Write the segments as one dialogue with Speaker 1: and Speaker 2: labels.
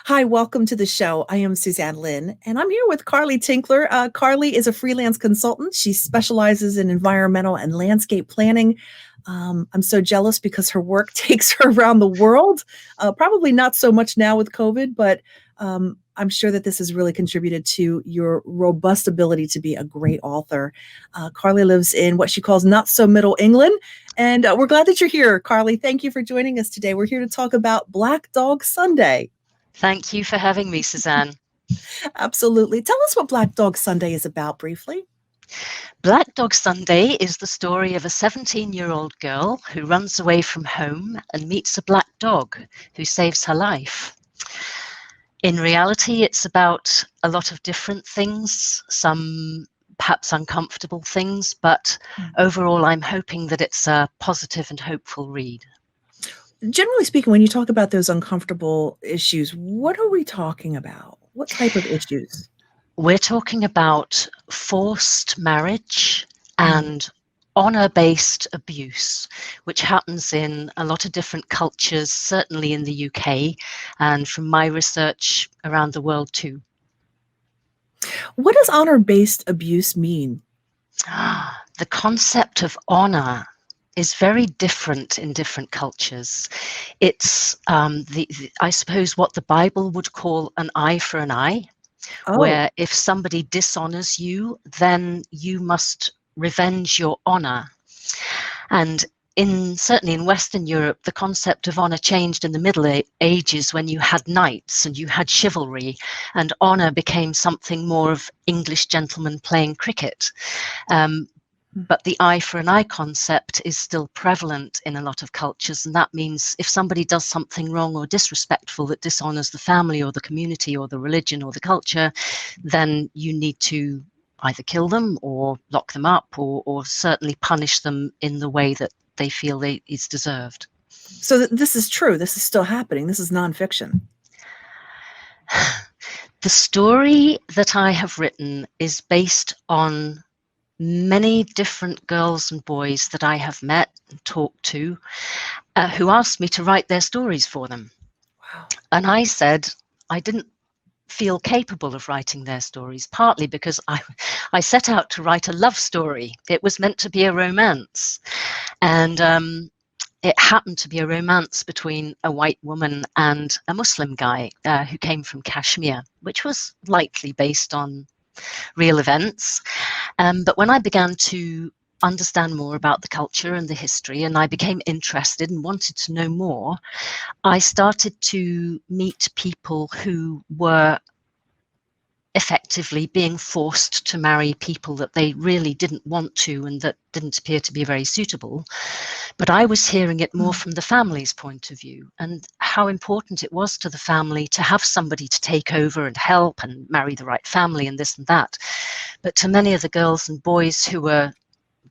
Speaker 1: Hi, welcome to the show. I am Suzanne Lynn, and I'm here with Carly Tinkler. Carly is a freelance consultant. She specializes in environmental and landscape planning. I'm so jealous because her work takes her around the world. Probably not so much now with COVID, but I'm sure that this has really contributed to your robust ability to be a great author. Carly lives in what she calls not so middle England, and we're glad that you're here, Carly. Thank you for joining us today. We're here to talk about Black Dog Sunday.
Speaker 2: Thank you for having me, Suzanne.
Speaker 1: Absolutely. Tell us what Black Dog Sunday is about briefly.
Speaker 2: Black Dog Sunday is the story of a 17-year-old girl who runs away from home and meets a black dog who saves her life. In reality, it's about a lot of different things, some perhaps uncomfortable things, but overall, I'm hoping that it's a positive and hopeful read.
Speaker 1: Generally speaking, when you talk about those uncomfortable issues, what are we talking about? What type of issues?
Speaker 2: We're talking about forced marriage and honor-based abuse, which happens in a lot of different cultures, certainly in the UK, and from my research around the world too.
Speaker 1: What does honor-based abuse mean?
Speaker 2: The concept of honor is very different in different cultures. It's, I suppose, what the Bible would call an eye for an eye, where if somebody dishonors you, then you must revenge your honor. And certainly in Western Europe, the concept of honor changed in the Middle Ages when you had knights and you had chivalry, and honor became something more of English gentlemen playing cricket. But the eye for an eye concept is still prevalent in a lot of cultures, and that means if somebody does something wrong or disrespectful that dishonors the family or the community or the religion or the culture, then you need to either kill them or lock them up or certainly punish them in the way that they feel is deserved.
Speaker 1: So this is true. This is still happening. This is nonfiction.
Speaker 2: The story that I have written is based on many different girls and boys that I have met and talked to who asked me to write their stories for them.
Speaker 1: Wow.
Speaker 2: And I said I didn't feel capable of writing their stories, partly because I set out to write a love story. It was meant to be a romance. And it happened to be a romance between a white woman and a Muslim guy who came from Kashmir, which was likely based on real events. But when I began to understand more about the culture and the history, and I became interested and wanted to know more, I started to meet people who were effectively being forced to marry people that they really didn't want to and that didn't appear to be very suitable. But I was hearing it more from the family's point of view and how important it was to the family to have somebody to take over and help and marry the right family and this and that. But to many of the girls and boys who were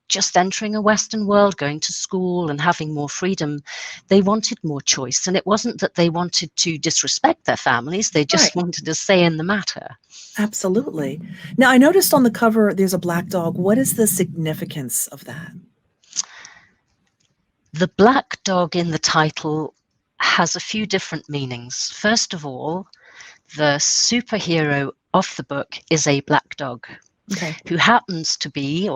Speaker 2: just entering a Western world, going to school and having more freedom, they wanted more choice. And it wasn't that they wanted to disrespect their families, they just wanted a say in the matter.
Speaker 1: Absolutely. Now, I noticed on the cover there's a black dog. What is the significance of that?
Speaker 2: The black dog in the title has a few different meanings. First of all, the superhero of the book is a black dog. Okay. Who happened to be,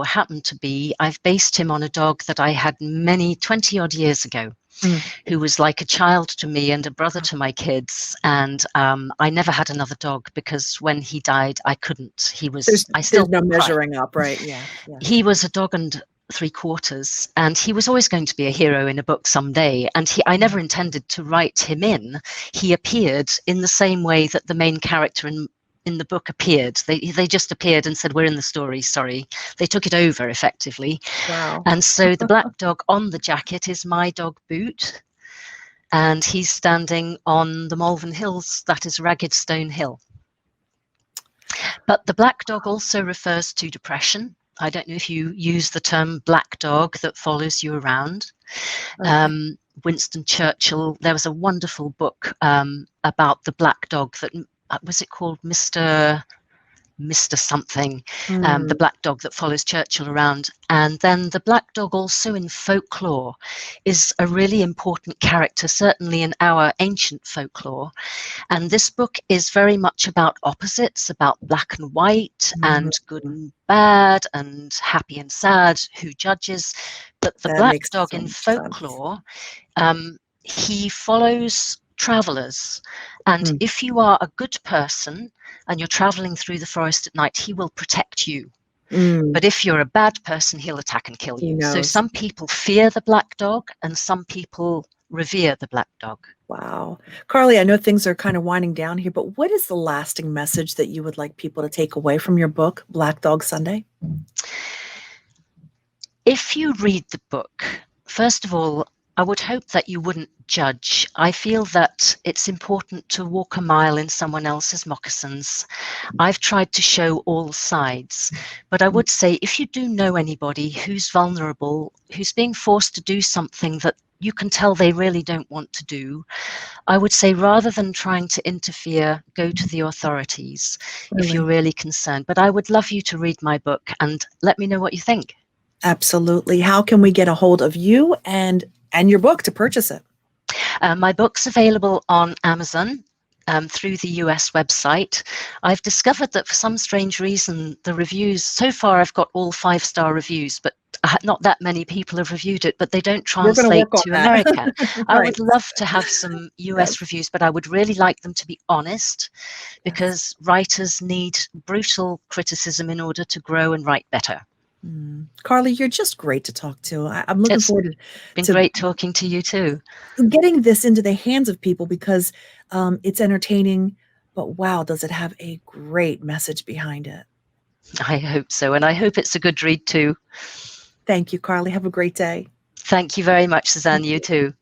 Speaker 2: I've based him on a dog that I had 20 odd years ago, who was like a child to me and a brother to my kids. And I never had another dog because when he died, I couldn't.
Speaker 1: There's no measuring up, right? Yeah.
Speaker 2: He was a dog and 3/4, and he was always going to be a hero in a book someday. And I never intended to write him in. He appeared in the same way that the main character in the book appeared. They just appeared and said, we're in the story, sorry. They took it over effectively.
Speaker 1: Wow.
Speaker 2: And so the black dog on the jacket is my dog Boot, and he's standing on the Malvern Hills, that is Ragged Stone Hill. But the black dog also refers to depression. I don't know if you use the term black dog that follows you around. Okay. Winston Churchill, there was a wonderful book about the black dog that, was it called Mr. Mr. Something, the
Speaker 1: Mm,
Speaker 2: black dog that follows Churchill around. And then the black dog also in folklore is a really important character, certainly in our ancient folklore. And this book is very much about opposites, about black and white and good
Speaker 1: mm,
Speaker 2: and bad and happy and sad, who judges. But the
Speaker 1: that
Speaker 2: black
Speaker 1: makes
Speaker 2: dog
Speaker 1: so
Speaker 2: in
Speaker 1: much sense.
Speaker 2: folklore, he follows travelers. And
Speaker 1: Mm,
Speaker 2: if you are a good person and you're traveling through the forest at night, he will protect you.
Speaker 1: mm,
Speaker 2: But if you're a bad person, he'll attack and kill
Speaker 1: he
Speaker 2: you. So
Speaker 1: knows.
Speaker 2: some people fear the black dog and some people revere the black dog.
Speaker 1: Wow. Carly, I know things are kind of winding down here, but what is the lasting message that you would like people to take away from your book, Black Dog Sunday?
Speaker 2: If you read the book, first of all, I would hope that you wouldn't judge. I feel that it's important to walk a mile in someone else's moccasins. I've tried to show all sides, but I would say if you do know anybody who's vulnerable, who's being forced to do something that you can tell they really don't want to do, I would say rather than trying to interfere, go to the authorities if you're
Speaker 1: Really?
Speaker 2: really concerned. But I would love you to read my book and let me know what you think.
Speaker 1: Absolutely. How can we get a hold of you and your book to purchase it?
Speaker 2: My book's available on Amazon through the US website. I've discovered that for some strange reason, the reviews, so far I've got all 5-star reviews, but not that many people have reviewed it, but they don't
Speaker 1: We're going to
Speaker 2: translate
Speaker 1: work on
Speaker 2: to
Speaker 1: that.
Speaker 2: America. I
Speaker 1: Right.
Speaker 2: would love to have some US
Speaker 1: Yes.
Speaker 2: reviews, but I would really like them to be honest
Speaker 1: Yes.
Speaker 2: because writers need brutal criticism in order to grow and write better.
Speaker 1: Carly, you're just great to talk to. I'm looking
Speaker 2: It's
Speaker 1: forward
Speaker 2: been
Speaker 1: to
Speaker 2: great talking to you too.
Speaker 1: getting this into the hands of people because it's entertaining, but wow, does it have a great message behind it?
Speaker 2: I hope so, and I hope it's a good read too.
Speaker 1: Thank you, Carly. Have a great day.
Speaker 2: Thank you very much, Suzanne. You too.